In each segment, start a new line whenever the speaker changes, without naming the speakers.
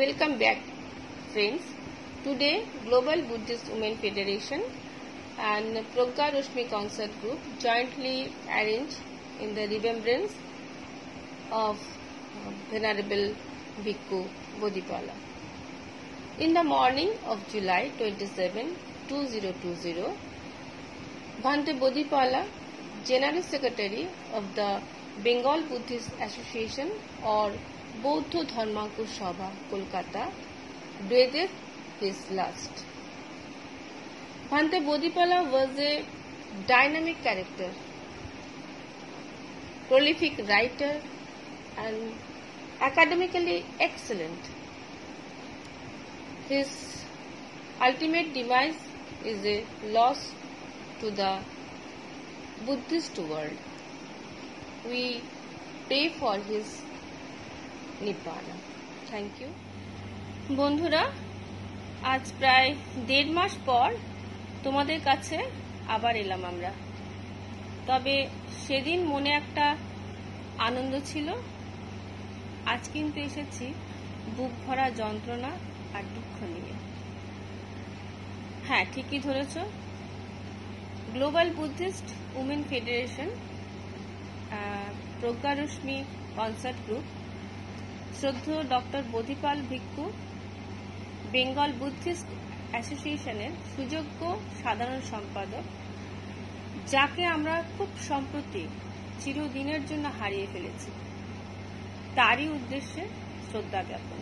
Welcome back, friends. Today, Global Buddhist Women Federation and Pragya Roshmi Concert Group jointly arrange in the remembrance of Venerable Bhikkhu Bodhipala. In the morning of July 27, 2020, Bhante Bodhipala, General Secretary of the Bengal Buddhist Association or Bauddha Dharmakur Sabha, Kolkata, breathed his last. Bhante Bodhipala was a dynamic character, prolific writer and academically excellent. His ultimate demise is a loss to the Buddhist world. We pray for his nibbana. Thank you. বন্ধুরা, আজ প্রায় 1.5 মাস পর তোমাদের কাছে আবার এলাম আমরা। তবে সেদিন মনে একটা আনন্দ ছিল, আজ কিন্তু এসেছি বুক ভরা যন্ত্রণা আর দুঃখ নিয়ে। হ্যাঁ, ঠিকই ধরেছ, গ্লোবাল বুদ্ধিস্ট উমেন ফেডারেশন, প্রজ্ঞা রশ্মি কনসার্ট গ্রুপ, শ্রদ্ধেয় ডক্টর বোধিপাল ভিক্ষু, বেঙ্গল বুদ্ধিস্ট অ্যাসোসিয়েশনের সুযোগ্য সাধারণ সম্পাদক, যাকে আমরা খুব সম্প্রতি চিরদিনের জন্য হারিয়ে ফেলেছি, তারই উদ্দেশ্যে শ্রদ্ধা জ্ঞাপন।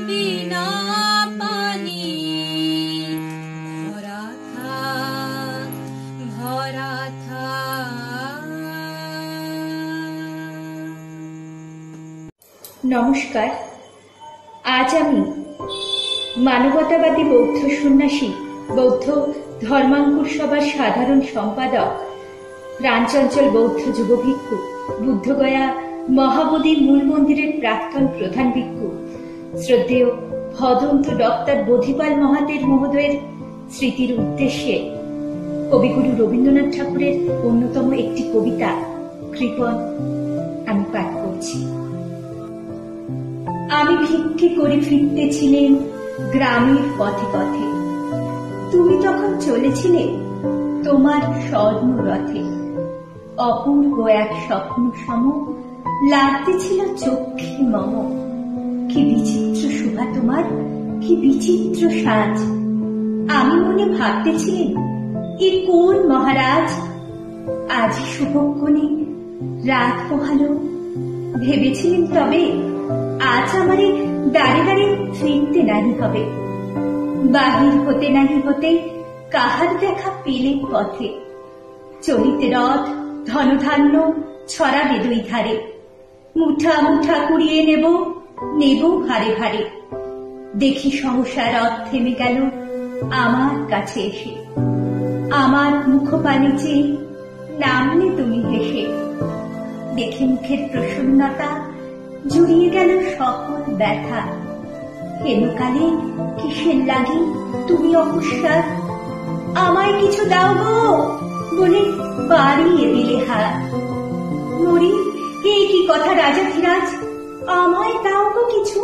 বিনা নমস্কার। আজ আমি মানবতাবাদী বৌদ্ধ সন্ন্যাসী, বৌদ্ধ ধর্মাঙ্কুর সভার সাধারণ সম্পাদক, প্রাণচঞ্চল বৌদ্ধ যুব ভিক্ষু, বুদ্ধগয়া মহাবোধি মূল মন্দিরের প্রাক্তন প্রধান ভিক্ষু, শ্রদ্ধেয় ভদন্ত ডক্টর বোধিপাল মহাতের মহোদয়ের স্মৃতির উদ্দেশ্যে কবিগুরু রবীন্দ্রনাথ ঠাকুরের অন্যতম একটি কবিতা কৃপণ আমি পাঠ করছি। আমি ভিক্ষে করে ফিরতেছিলেন গ্রামের পথে পথে, তুমি তখন চলেছিলে তোমার স্বর্ণ রথে। অপূর্ব এক স্বপ্ন সম লাগতেছিল চক্ষে মম। কি বিচিত্র শোভা তোমার, কি বিচিত্র সাজ। আমি মনে ভাবতেছিলেন এ কোন মহারাজ। আজ শুভক্ষণে রাত পোহালো, ভেবেছিলেন তবে আজ আমারে দাঁড়ে দাঁড়ে ফিরতে নাহি হবে। বাহির হতে নাহি হতে কাহার দেখা পেলেন পথে। চলিতে রথ ধনধান্য ছড়াবে দুই ধারে। মুঠা মুঠা কুড়িয়ে নেব, নেব ভারে ভারে। দেখি সহসা রথ থেমে গেল আমার কাছে এসে। আমার মুখপানে চেয়ে নামলে তুমি হেসে। দেখে মুখের প্রসন্নতা জুড়িয়ে গেল সকল ব্যথা। হেনকালে কিসের লাগি তুমি অকস্মাৎ আমায় কিছু দাও গো বলে বাড়িয়ে দিলে হাত। মরি, এ কি কথা রাজাধিরাজ, আমায় দাও গো কিছু।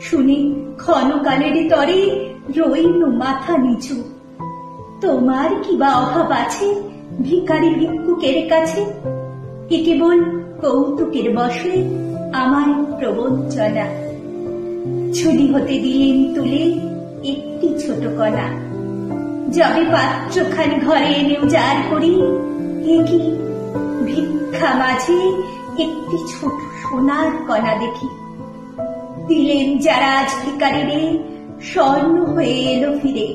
শুনে ক্ষণকালের তরে রইল মাথা নিচু। তোমার কি বা অভাব আছে ভিখারি ভিক্ষুকের কাছে? এ কেবল কৌতুকের বসে আমার প্রবঞ্চনা। ঝুলি হতে দিলেন তুলে একটি ছোট কণা। যবে পাত্রখানি ঘরে এনে উজাড় করি, এ কি ভিক্ষা মাঝে একটি ছোট সোনার কণা দেখি। দিলেন যারা আজ ভিখারিরে, স্বর্ণ হয়ে এলো ফিরে।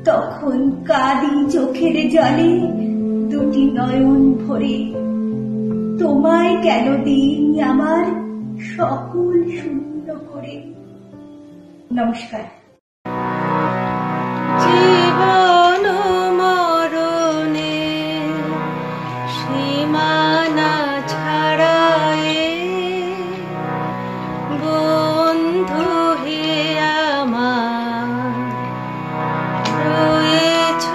তখন কাঁদি চোখের জলে দুটি নয়ন ভরে। তোমায় কেন দিন আমার সকল শূন্য করে। নমস্কার।
জীবন মরণে সীমানা ছাড়ায়ে বন্ধু হে আমার রয়েছ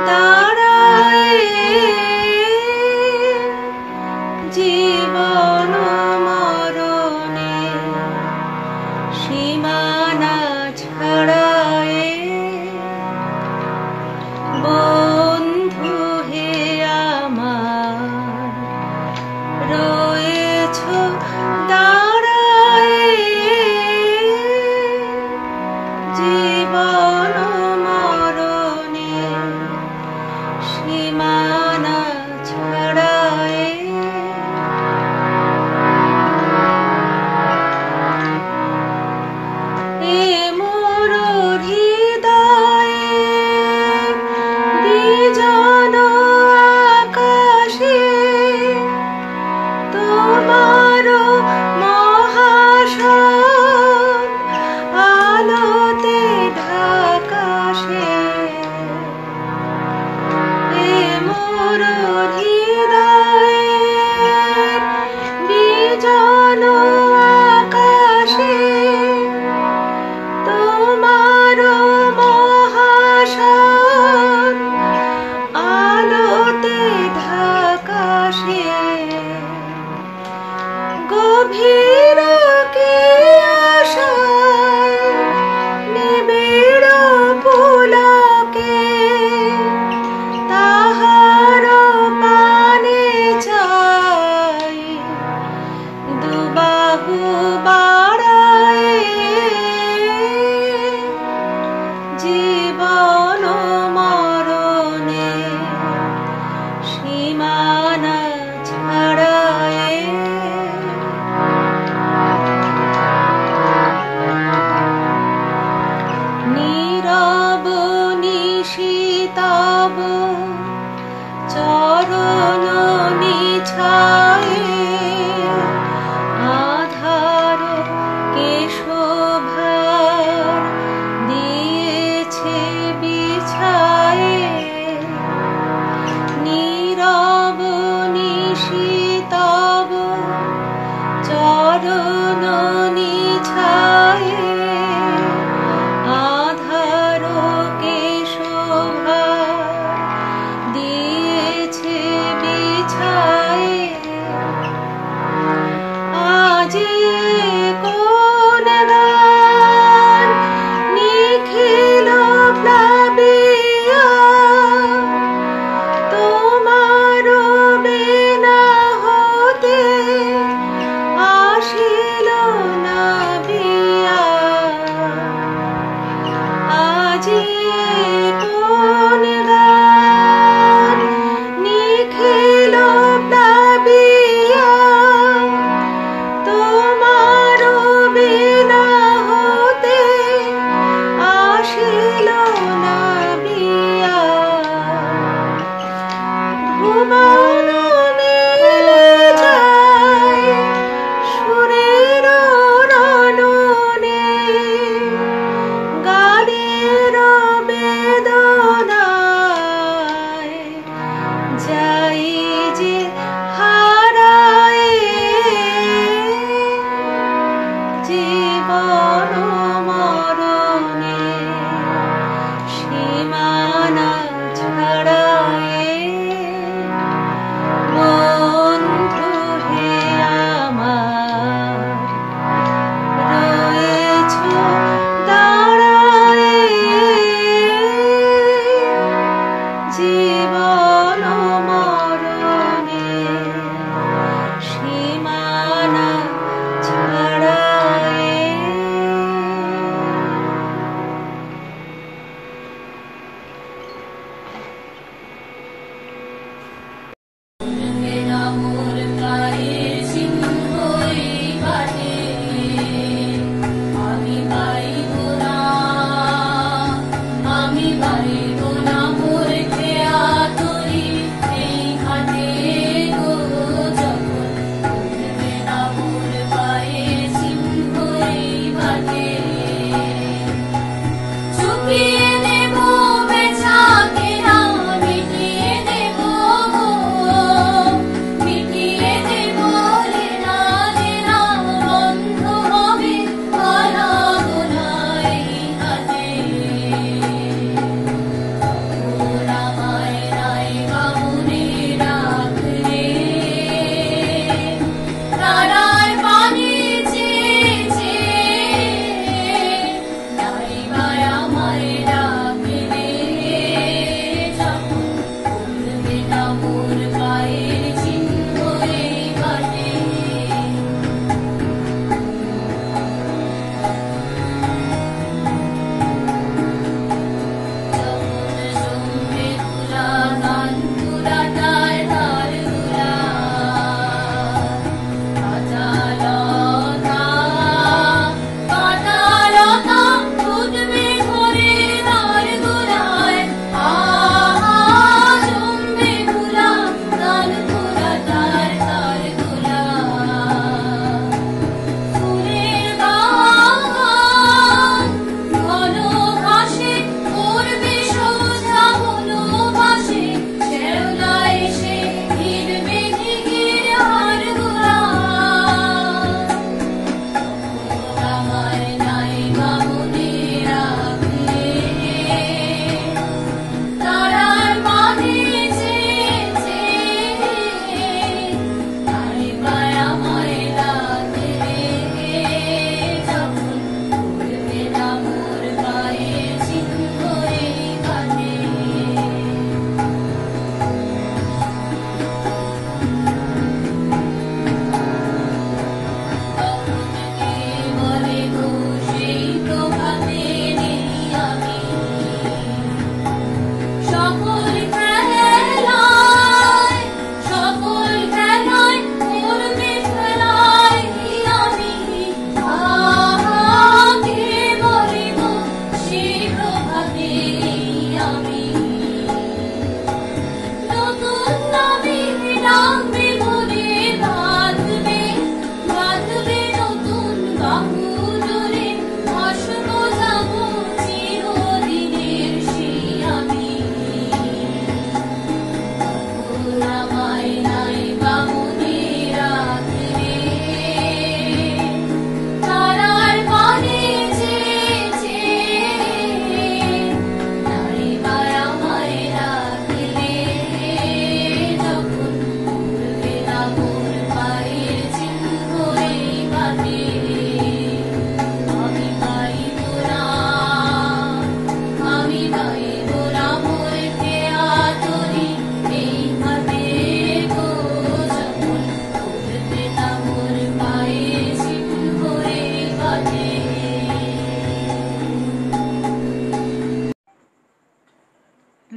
দাঁড়ায়ে। জীবন মরণে সীমানা ছাড়ায়ে বন্ধু হে আমার রয়েছ দাঁড়ায়ে। জীবন মরণে সীমানা ছাড়ায়ে। এ মোর হৃদয়ে বিজন আকাশে তোমার মহাশন আলোতে ঢাকাশে। এ মোর হৃদয়ে বিজন আকাশে তোমার মহাশন আলোতে ঢাকাশে। গভীর কি আশায় নিবিড় পুলকে তাহার পানে চাই দুবাহু বাড়ায়ে। জীবন মরণে সীমানা ছাড়ায়ে। নীরব নিশিতব চরণ নিছায়ে আধা বাজিয়ে কোন গান নিখিল প্লাবিয়া তোমার বিনা হতে আসিল না বিয়া ভুবন মিলে যায় সুরের রণনে গানের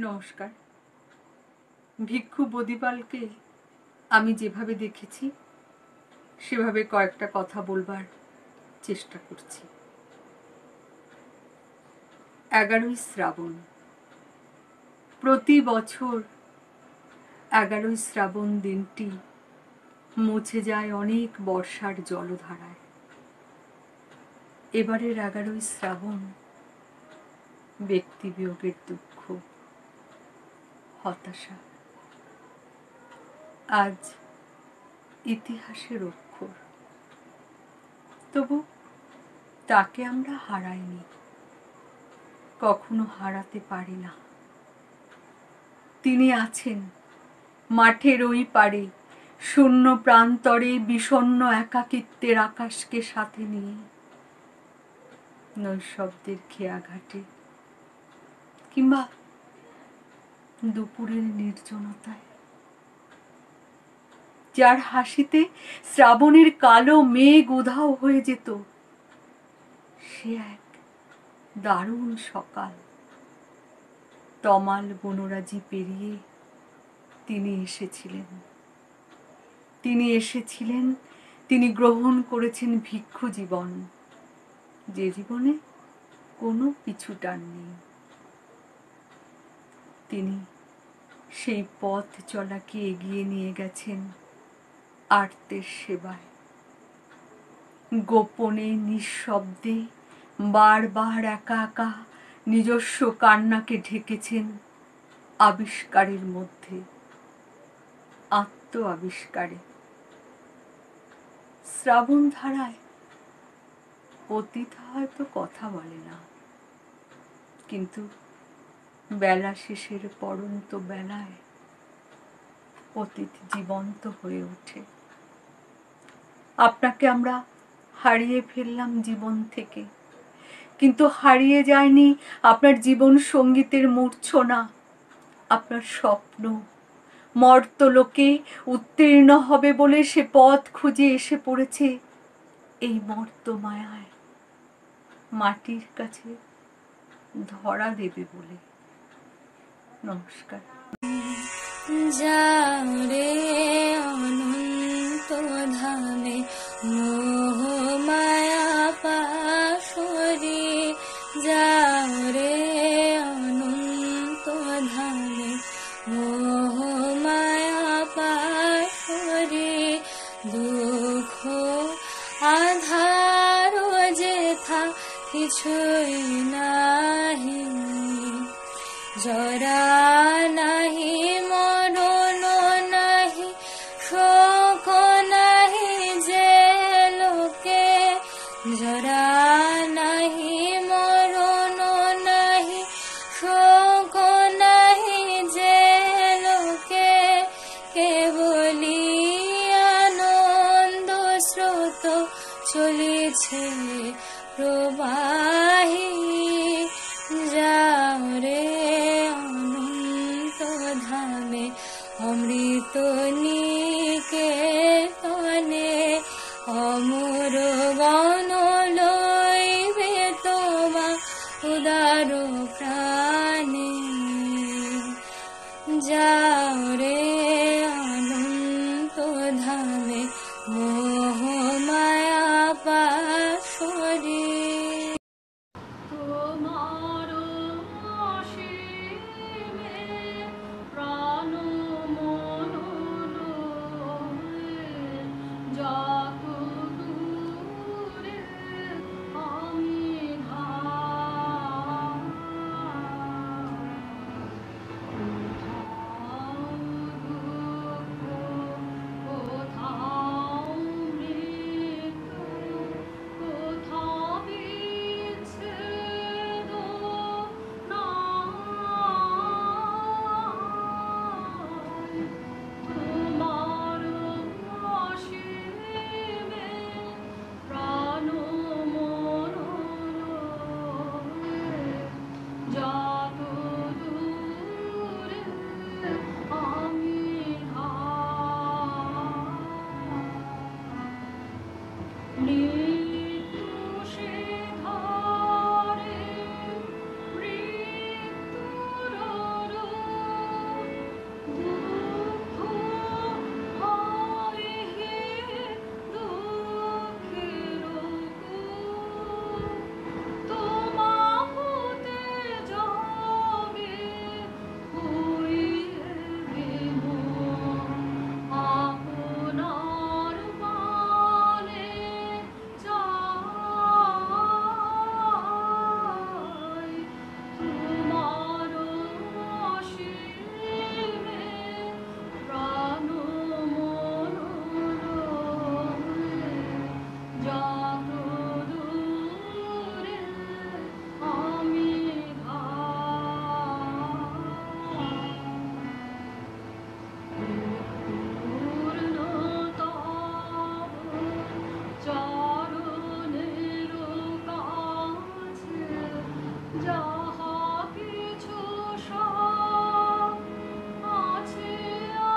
নমস্কার। ভিক্ষু বদিপালকে আমি যেভাবে দেখেছি সেভাবে কয়েকটা কথা বলবার চেষ্টা করছি। 11ই শ্রাবণ, প্রতি বছর 11ই শ্রাবণ দিনটি মুছে যায় অনেক বর্ষার জলধারায়। এবারের 11ই শ্রাবণ ব্যক্তি বিয়োগের দুঃখ, হতাশা, আজ ইতিহাসের অক্ষর। তবু তাকে আমরা হারাইনি, কখনো হারাতে পারি না। তিনি আছেন মাঠের ওই পারে, শূন্য প্রান্তরে, বিষণ্ণ একাকিত্বের আকাশকে সাথে নিয়ে, নৈশব্দের খেয়াঘাটে কিংবা দুপুরের নির্জনতায়। যার হাসিতে শ্রাবণের কালো মেঘ উধাও হয়ে যেত, সে এক দারুণ সকাল। তমাল বনরাজি পেরিয়ে তিনি এসেছিলেন। তিনি গ্রহণ করেছেন ভিক্ষু জীবন, যে জীবনে কোনো পিছুটান নেই। তিনি সেই পথ চলাকে এগিয়ে নিয়ে গেছেন আর্তের সেবায়। গোপনে নিঃশব্দে বারবার একা একা নিজস্ব কান্নাকে ঢেকেছেন আবিষ্কারের মধ্যে, আত্ম আবিষ্কারে। শ্রাবণ ধারায় অতীত হয়তো কথা বলে না, কিন্তু বেলা শেষের পড়ন্ত বেলায় অতীত জীবন্ত হয়ে ওঠে। আপনাকে আমরা হারিয়ে ফেললাম জীবন থেকে, কিন্তু হারিয়ে যায়নি আপনার জীবন সঙ্গীতের মূর্ছনা। আপনার স্বপ্ন মর্তলোকে উত্তীর্ণ হবে বলে সে পথ খুঁজে এসে পড়েছে এই মর্ত মায়ায়, মাটির কাছে ধরা দেবে বলে। নমস্কার।
যাও রে অনন্ত ধামে মোহ মায়া পাশরে, যাও রে অনন্ত ধামে মোহ মায়া পাশরে। দুঃখ আধার যেথা কিছুই নাহি, জরা নাহি মরণ নাহি শোক নাহি যে লোকে, জরা নাহি মরণ নাহি শোক নাহি যে লোকে, কেবলি আনন্দ স্রোত চলেছে প্রবাহী। যাও রে অনন্ত ধামে অমৃত নিকেতনে, অমর গণ লইবে তোমা উদার প্রাণে। যাও রে অনন্ত ধামে মোহ মায়া পাশরে।
যাহা কিছু সব আছে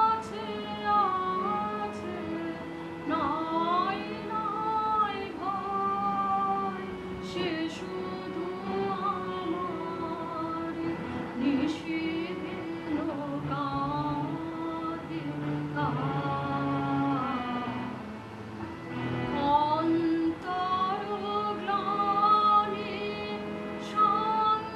আছে আছে, নাই নাই ভয়, সে শুধু আমার নিশিদিন কাঁদে অন্তর গ্লানি সঙ্গে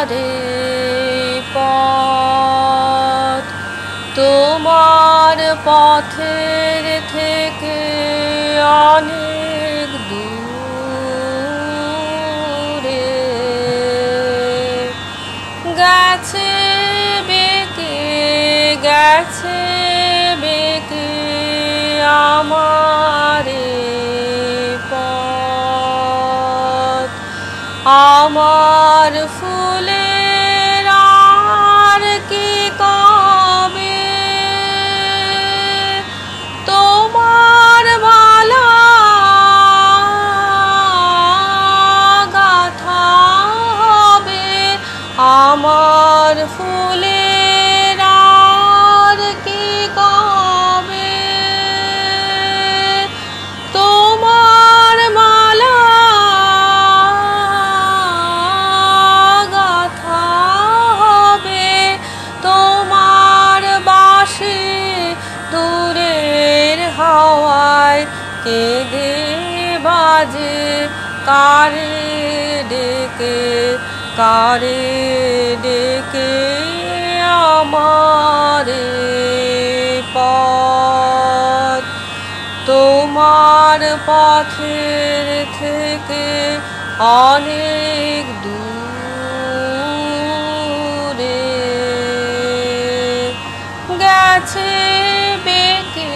আমারে পথ তোমার পথের থেকে অনেক দূরে গেছে বেঁকে গেছে বেঁকে আমারে পথ আমার ফুলের আর কি কবে তোমার মালা গাঁথা হবে আমার ফুলের আর কি কবে তোমার মালা গাঁথা হবে তোমার বাঁশি দূরের হাওয়ায় কেঁদে বাজে কারে ডেকে আমারে পথ তোমার পথের থেকে অনেক দূরে গেছে বেঁকে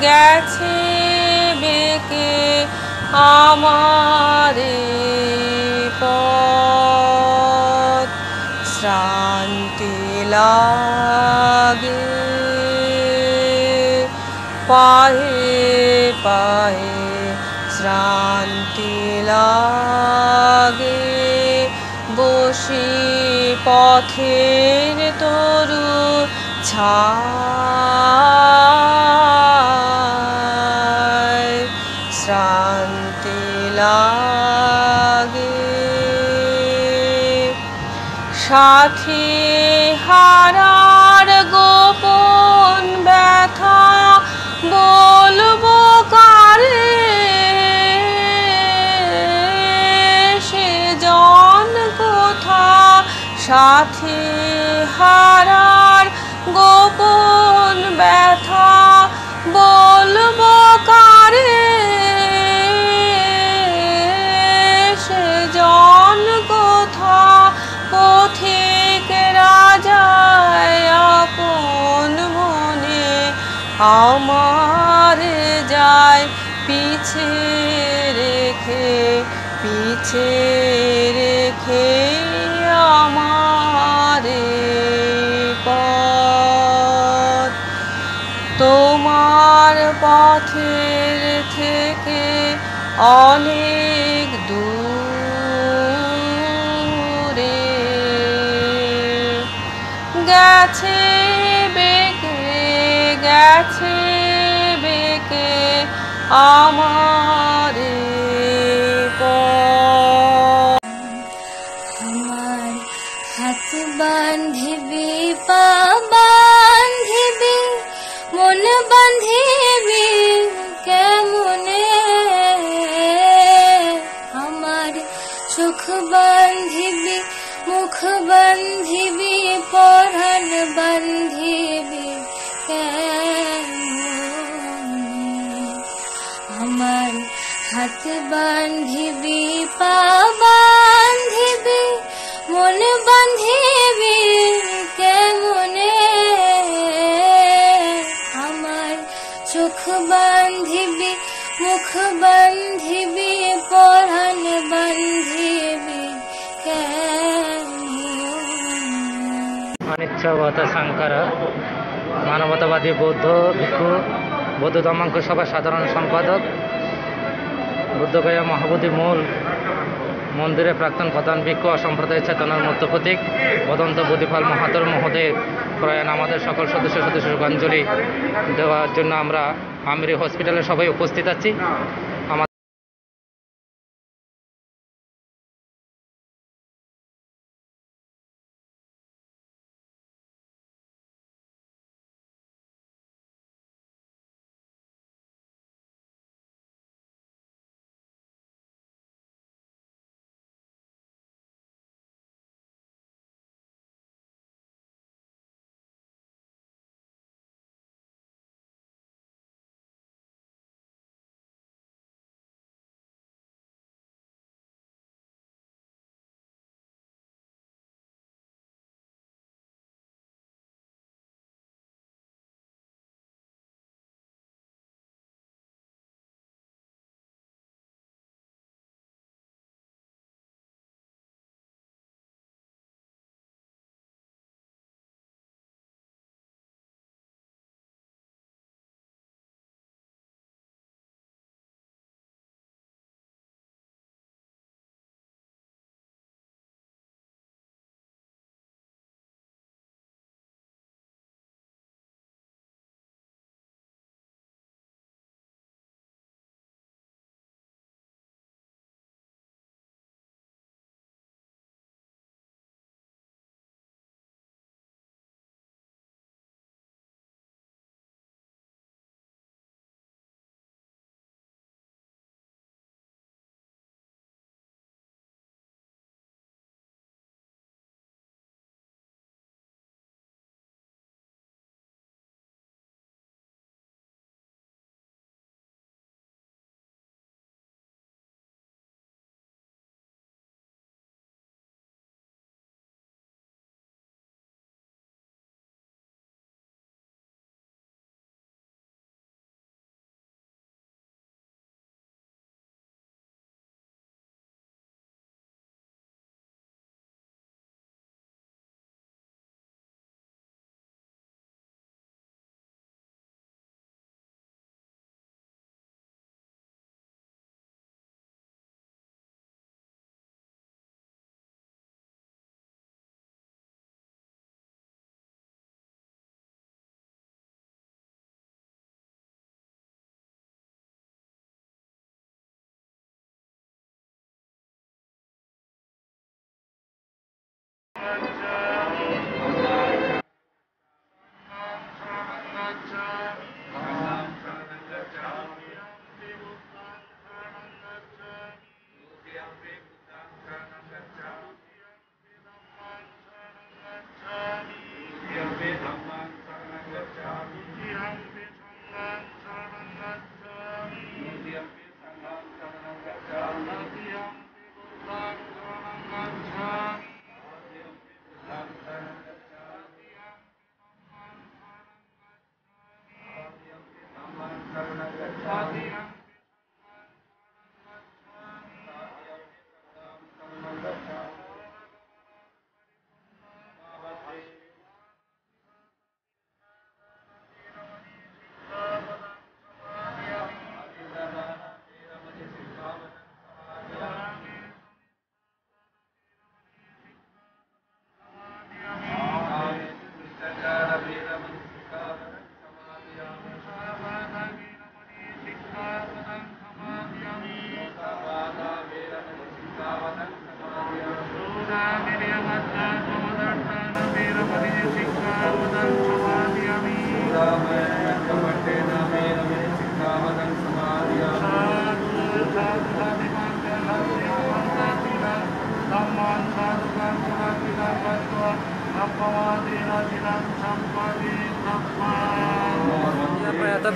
গেছে বেঁকে আমারে পথ শ্রান্তি লাগে পায়ে পায়ে শ্রান্তি লাগে বসি পথের তরু ছায় শ্রান্তি লাগে সাথী হারার গোপন ব্যথা বলবো কারে সে জন কোথা সাথী হারার গোপন ব্যথা বলবো কারে সে জন কোথা পথিক রাজায় আপন মনে আমারে যায় পিছে রেখে আমারে পথ তোমার পথের থেকে অনেক দূরে গেছে বেঁকে আমারে পথ
আমার হাত বান্ধিবি পা বান্ধিবি মন বান্ধিবি কেমনে আমার চোখ বান্ধিবি মুখ বান্ধিবি পরাণ বান্ধিবি কেমনে আমার হাত বান্ধিবি পা বান্ধিবি মন বান্ধিবি কেমনে আমার চোখ বান্ধিবি মুখ বান্ধিবি পরাণ বান্ধিবি কেমনে
অনিচ্ছাবতা সাংকারা মানবতাবাদী বৌদ্ধ ভিক্ষু বৌদ্ধ ধর্মাঙ্ক সভার সাধারণ সম্পাদক বুদ্ধগয়া মহাবোধি মূল মন্দিরের প্রাক্তন প্রধান ভিক্ষু অসম্প্রদায়ের চেতনার মূর্ত প্রতীক বদন্ত বুদ্ধিপাল মহাতর মহোদয়ের প্রয়াণ আমাদের সকল সদস্য শ্রদ্ধাঞ্জলি দেওয়ার জন্য আমরা আমিরি হসপিটালে সবাই উপস্থিত আছি।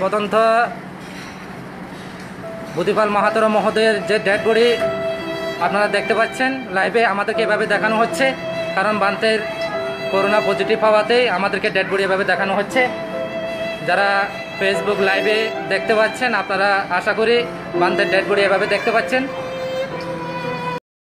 বদন্ত বুদ্ধিপাল মাহাতো মহোদয়ের যে ডেড বডি আপনারা দেখতে পাচ্ছেন লাইভে, আমাদেরকে এভাবে দেখানো হচ্ছে, কারণ বান্তের করোনা পজিটিভ হওয়াতেই আমাদেরকে ডেড বডি এভাবে দেখানো হচ্ছে। যারা ফেসবুক লাইভে দেখতে পাচ্ছেন, আপনারা আশা করি বান্তের ডেড বডি এভাবে দেখতে পাচ্ছেন।